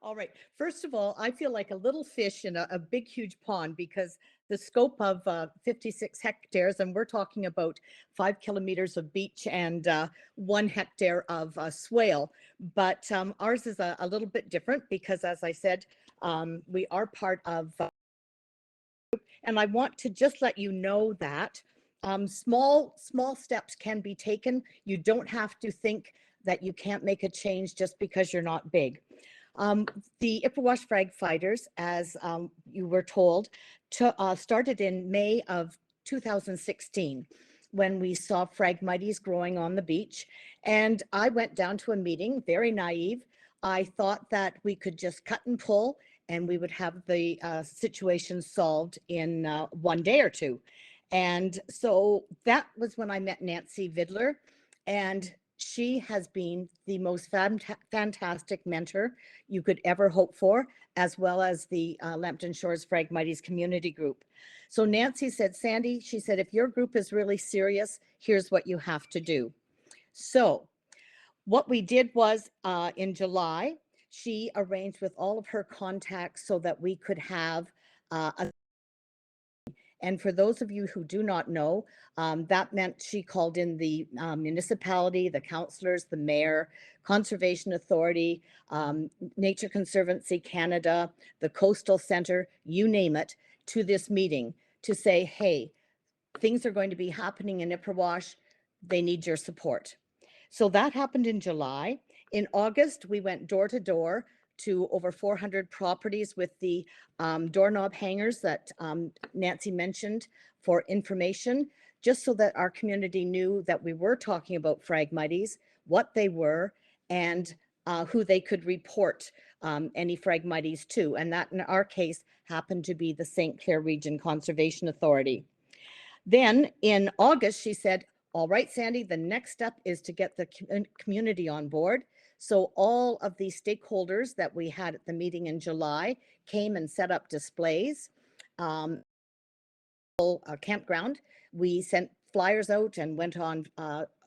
All right. First of all, I feel like a little fish in a big, huge pond because the scope of 56 hectares, and we're talking about 5 kilometers of beach and 1 hectare of swale. But ours is a little bit different because, as I said, we are part of, and I want to just let you know that small steps can be taken. You don't have to think that you can't make a change just because you're not big. Um, the Ipperwash Phrag Phighters, as you were told, started in May of 2016 when we saw Phragmites growing on the beach. And I went down to a meeting, very naive. I thought that we could just cut and pull and we would have the situation solved in 1 day or two. And so that was when I met Nancy Vidler, and she has been the most fantastic mentor you could ever hope for, as well as the Lambton Shores Phragmites community group. So Nancy said, Sandy, she said, if your group is really serious, here's what you have to do. So what we did was in July, she arranged with all of her contacts so that we could have and for those of you who do not know, that meant she called in the municipality, the councillors, the mayor, Conservation Authority, Nature Conservancy Canada, the Coastal Centre, you name it, to this meeting to say, hey, things are going to be happening in Ipperwash. They need your support. So that happened in July. In August, we went door to door to over 400 properties with the doorknob hangers that Nancy mentioned for information, just so that our community knew that we were talking about Phragmites, what they were, and who they could report any Phragmites to. And that, in our case, happened to be the St. Clair Region Conservation Authority. Then in August, she said, all right, Sandy, the next step is to get the community on board. So all of the stakeholders that we had at the meeting in July came and set up displays. A campground. We sent flyers out and went on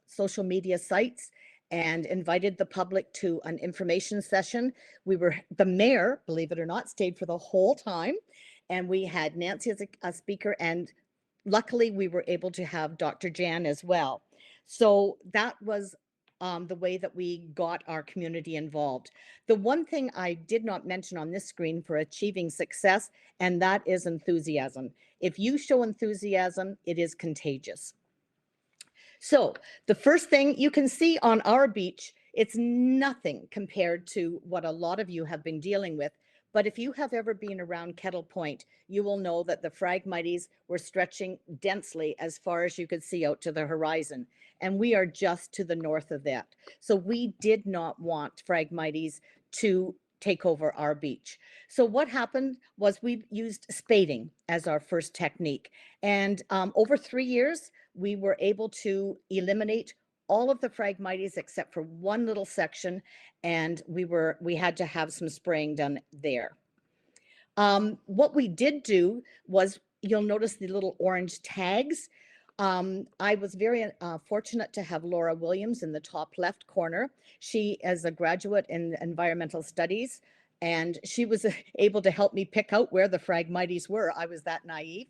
social media sites and invited the public to an information session. The mayor, believe it or not, stayed for the whole time. And we had Nancy as a speaker, and luckily we were able to have Dr. Jan as well. So that was the way that we got our community involved. The one thing I did not mention on this screen for achieving success, and that is enthusiasm. If you show enthusiasm, it is contagious. So the first thing you can see on our beach, it's nothing compared to what a lot of you have been dealing with. But if you have ever been around Kettle Point, you will know that the Phragmites were stretching densely as far as you could see out to the horizon. And we are just to the north of that. So we did not want Phragmites to take over our beach. So what happened was we used spading as our first technique. And over 3 years, we were able to eliminate all of the Phragmites except for one little section, and we had to have some spraying done there. What we did do was, you'll notice the little orange tags. I was very fortunate to have Laura Williams in the top left corner. She is a graduate in environmental studies, and she was able to help me pick out where the Phragmites were. I was that naive.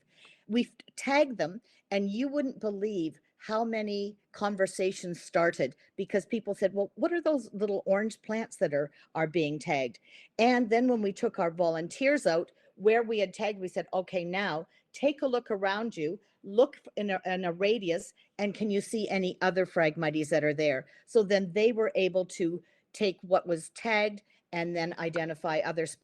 We tagged them, and you wouldn't believe how many conversations started because people said, well, what are those little orange plants that are being tagged? And then when we took our volunteers out where we had tagged, we said, okay, now take a look around you, look in a radius, and can you see any other Phragmites that are there? So then they were able to take what was tagged and then identify others.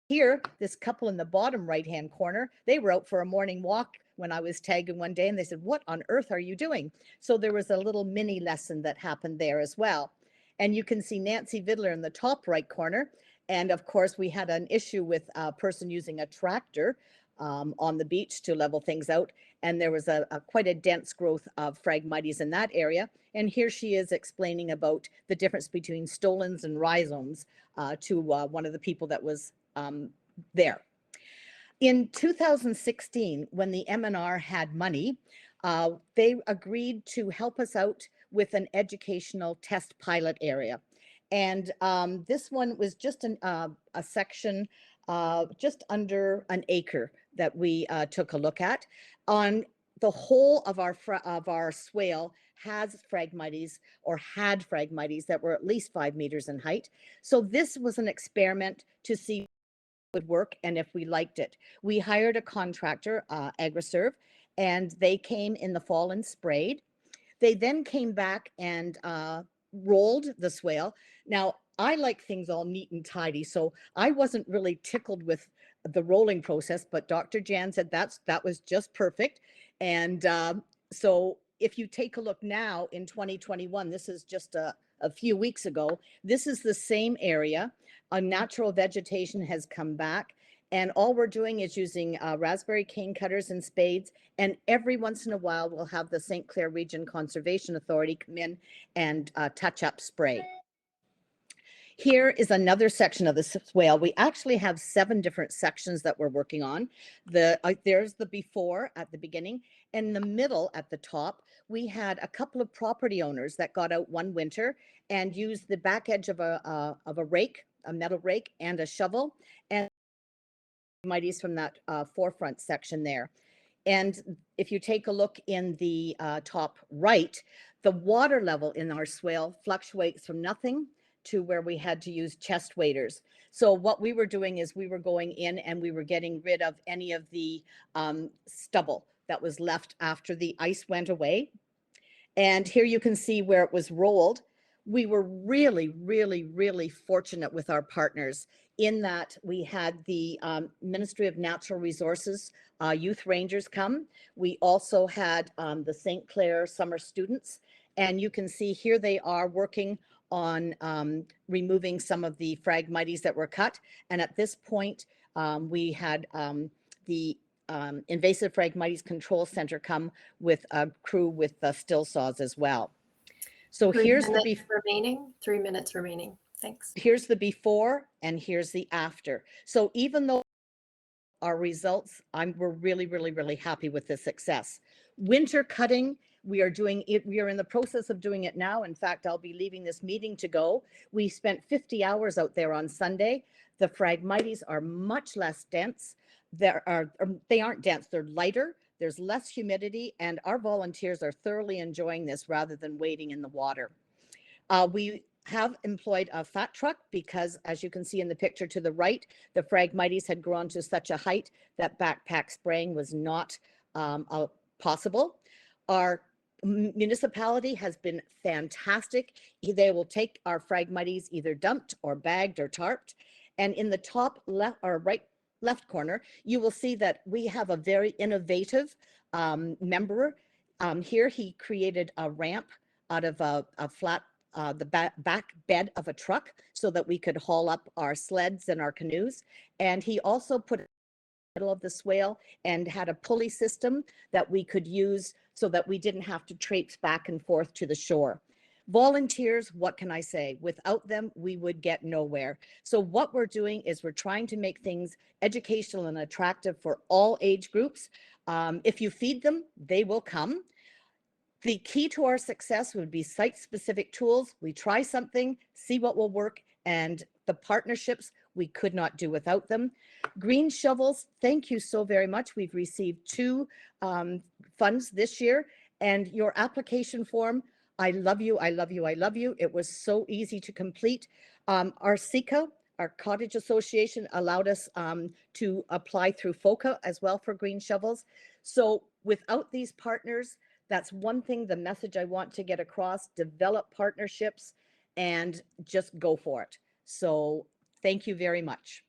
Here, this couple in the bottom right-hand corner, they were out for a morning walk when I was tagging one day, and they said, what on earth are you doing? So there was a little mini lesson that happened there as well. And you can see Nancy Vidler in the top right corner. And of course, we had an issue with a person using a tractor on the beach to level things out. And there was quite a dense growth of Phragmites in that area. And here she is explaining about the difference between stolons and rhizomes to one of the people that was there. In 2016, when the MNR had money, they agreed to help us out with an educational test pilot area. And this one was just a section just under an acre that we took a look at. On the whole of our swale has Phragmites, or had Phragmites, that were at least 5 meters in height. So this was an experiment to see would work and if we liked it. We hired a contractor, AgriServe, and they came in the fall and sprayed. They then came back and rolled the swale. Now, I like things all neat and tidy, so I wasn't really tickled with the rolling process, but Dr. Jan said that was just perfect. And so if you take a look now in 2021, this is just a few weeks ago, this is the same area. A natural vegetation has come back, and all we're doing is using raspberry cane cutters and spades. And every once in a while, we'll have the St. Clair Region Conservation Authority come in and touch up spray. Here is another section of the swale. We actually have 7 different sections that we're working on. There's the before at the beginning. In the middle at the top, we had a couple of property owners that got out one winter and used the back edge of a rake, a metal rake, and a shovel, and mighties from that forefront section there. And if you take a look in the top right, the water level in our swale fluctuates from nothing to where we had to use chest waders. So what we were doing is we were going in and we were getting rid of any of the stubble that was left after the ice went away. And here you can see where it was rolled. We were really, really, really fortunate with our partners in that we had the Ministry of Natural Resources youth rangers come. We also had the St. Clair summer students, and you can see here they are working on removing some of the Phragmites that were cut. And at this point, we had the Invasive Phragmites Control Centre come with a crew with still saws as well. So here's the remaining 3 minutes remaining. Thanks. Here's the before and here's the after. So even though our results, we're really, really, really happy with the success. Winter cutting, we are doing it. We are in the process of doing it now. In fact, I'll be leaving this meeting to go. We spent 50 hours out there on Sunday. The Phragmites are much less dense. They aren't dense, they're lighter. There's less humidity, and our volunteers are thoroughly enjoying this rather than waiting in the water. We have employed a fat truck because, as you can see in the picture to the right, the Phragmites had grown to such a height that backpack spraying was not possible. Our municipality has been fantastic. They will take our Phragmites either dumped or bagged or tarped. And in the top left or right left corner, you will see that we have a very innovative member. Here he created a ramp out of a flat, the back bed of a truck so that we could haul up our sleds and our canoes. And he also put middle of the swale and had a pulley system that we could use so that we didn't have to traipse back and forth to the shore. Volunteers, what can I say? Without them, we would get nowhere. So what we're doing is we're trying to make things educational and attractive for all age groups. If you feed them, they will come. The key to our success would be site-specific tools. We try something, see what will work, and the partnerships, we could not do without them. Green shovels, thank you so very much. We've received 2 funds this year, and your application form, I love you, I love you, I love you. It was so easy to complete. Our CICA, our Cottage Association, allowed us to apply through FOCA as well for green shovels. So without these partners, that's one thing, the message I want to get across: develop partnerships and just go for it. So thank you very much.